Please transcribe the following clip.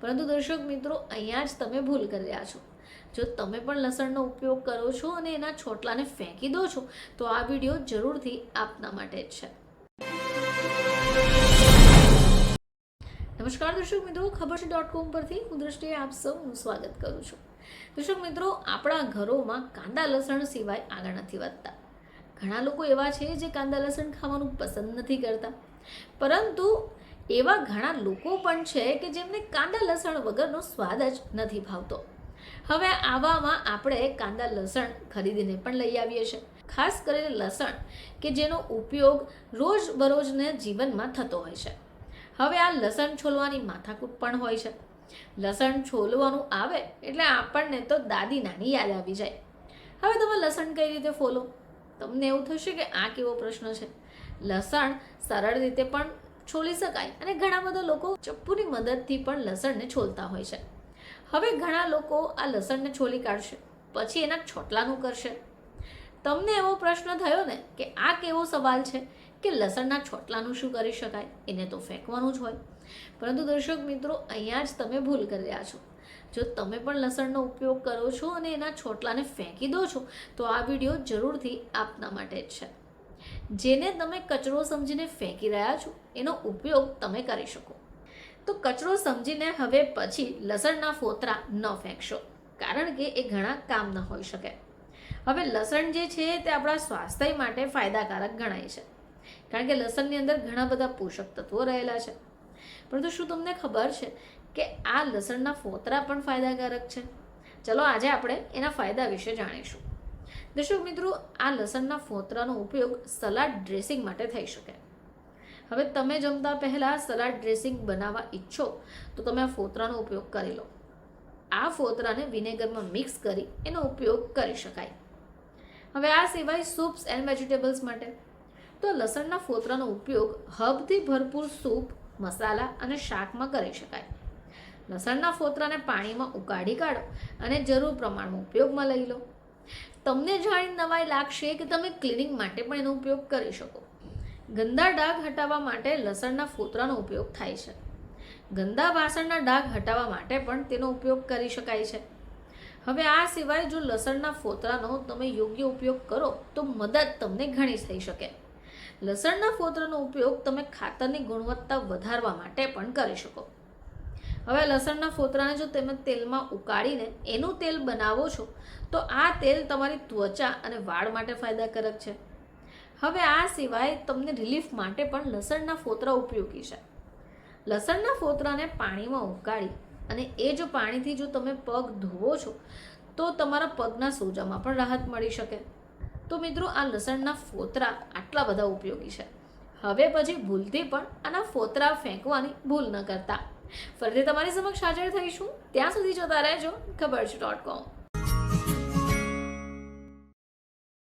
પરંતુ દર્શક મિત્રો, અહીંયા જ તમે ભૂલ કરી રહ્યા છો. જો તમે પણ લસણનો ઉપયોગ કરો છો અને એના છોટલાને ફેંકી દો છો, તો આ વિડીયો જરૂરથી આપના માટે જ છે. નમસ્કાર દર્શક મિત્રો, ખબર.com પરથી હું દ્રષ્ટિએ આપ સૌનું સ્વાગત કરું છું. દર્શક મિત્રો, આપણા ઘરોમાં કાંદા લસણ સિવાય આગળ નથી વધતા. ઘણા લોકો એવા છે જે કાંદા લસણ ખાવાનું પસંદ નથી કરતા, પરંતુ એવા ઘણા લોકો પણ છે કે જેમને કાંદા લસણ વગરનો સ્વાદ જ નથી ભાવતો. હવે આવામાં આપણે કાંદા લસણ ખરીદીને પણ લઈ આવીએ છીએ, ખાસ કરીને લસણ કે જેનો ઉપયોગ રોજબરોજના જીવનમાં થતો હોય છે. હવે આ લસણ છોલવાની માથાકૂટ પણ હોય છે. લસણ છોલવાનું આવે એટલે આપણને તો દાદી નાની યાદ આવી જાય. હવે તમે લસણ કઈ રીતે ફોલો? તમને એવું થશે કે આ કેવો પ્રશ્ન છે. લસણ સરળ રીતે પણ છોલી શકાય અને ઘણા બધા લોકો ચપ્પુની મદદથી પણ લસણને છોલતા હોય છે. હવે ઘણા લોકો આ લસણને છોલી કાઢશે, પછી એના છોટલાનું કરશે. તમને એવો પ્રશ્ન થયો ને કે આ કેવો સવાલ છે કે લસણના છોટલાનું શું કરી શકાય? એને તો ફેંકવાનું જ હોય. પરંતુ દર્શક મિત્રો, અહીંયા જ તમે ભૂલ કરી રહ્યા છો. જો તમે પણ લસણનો ઉપયોગ કરો છો અને એના છોટલાને ફેંકી દો છો, તો આ વિડીયો જરૂરથી આપના માટે જ છે. જેને તમે કચરો સમજીને ફેંકી રહ્યા છો, એનો ઉપયોગ તમે કરી શકો. તો કચરો સમજીને હવે પછી લસણના ફોતરા ન ફેંકશો, કારણ કે એ ઘણા કામના હોઈ શકે. હવે લસણ જે છે તે આપણા સ્વાસ્થ્ય માટે ફાયદાકારક ગણાય છે, કારણ કે લસણની અંદર ઘણા બધા પોષક તત્વો રહેલા છે. પરંતુ શું તમને ખબર છે કે આ લસણના ફોતરા પણ ફાયદાકારક છે? ચલો આજે આપણે એના ફાયદા વિશે જાણીશું. દર્શક મિત્રો, આ લસણના ફોતરાનો ઉપયોગ સલાડ ડ્રેસિંગ માટે થઈ શકે. હવે તમે જમતા પહેલાં સલાડ ડ્રેસિંગ બનાવવા ઈચ્છો તો તમે આ ફોતરાનો ઉપયોગ કરી લો. આ ફોતરાને વિનેગરમાં મિક્સ કરી એનો ઉપયોગ કરી શકાય. હવે આ સિવાય સૂપ્સ એન્ડ વેજીટેબલ્સ માટે તો લસણના ફોતરાનો ઉપયોગ હબથી ભરપૂર સૂપ, મસાલા અને શાકમાં કરી શકાય. લસણના ફોતરાને પાણીમાં ઉકાળી કાઢો અને જરૂર પ્રમાણમાં ઉપયોગમાં લઈ લો. તમને જાણીને નવાઈ લાગશે કે તમે ક્લિનિંગ માટે પણ એનો ઉપયોગ કરી શકો. ગંદા ડાઘ હટાવવા માટે લસણના ફોતરાનો ઉપયોગ થાય છે. ગંદા વાસણના ડાઘ હટાવવા માટે પણ તેનો ઉપયોગ કરી શકાય છે. હવે આ સિવાય જો લસણના ફોતરાનો તમે યોગ્ય ઉપયોગ કરો તો મદદ તમને ઘણી થઈ શકે. લસણના ફોતરાનો ઉપયોગ તમે ખાતરની ગુણવત્તા વધારવા માટે પણ કરી શકો. હવે લસણના ફોતરાને જો તમે તેલમાં ઉકાળીને એનું તેલ બનાવો છો તો આ તેલ તમારી ત્વચા અને વાળ માટે ફાયદાકારક છે. હવે આ સિવાય તમને રિલીફ માટે પણ લસણના ફોતરા ઉપયોગી છે. લસણના ફોતરાને પાણીમાં ઉકાળી અને એ જો પાણીથી જો તમે પગ ધોવો છો તો તમારા પગના સોજામાં પણ રાહત મળી શકે. તો મિત્રો, આ લસણના ફોતરા આટલા બધા ઉપયોગી છે. હવે પછી ભૂલથી પણ આના ફોતરા ફેંકવાની ભૂલ ન કરતા. ફરીથી તમારી સમક્ષ હાજર થઈશું. ત્યાં સુધી જોતા રહેજો ખબર.com.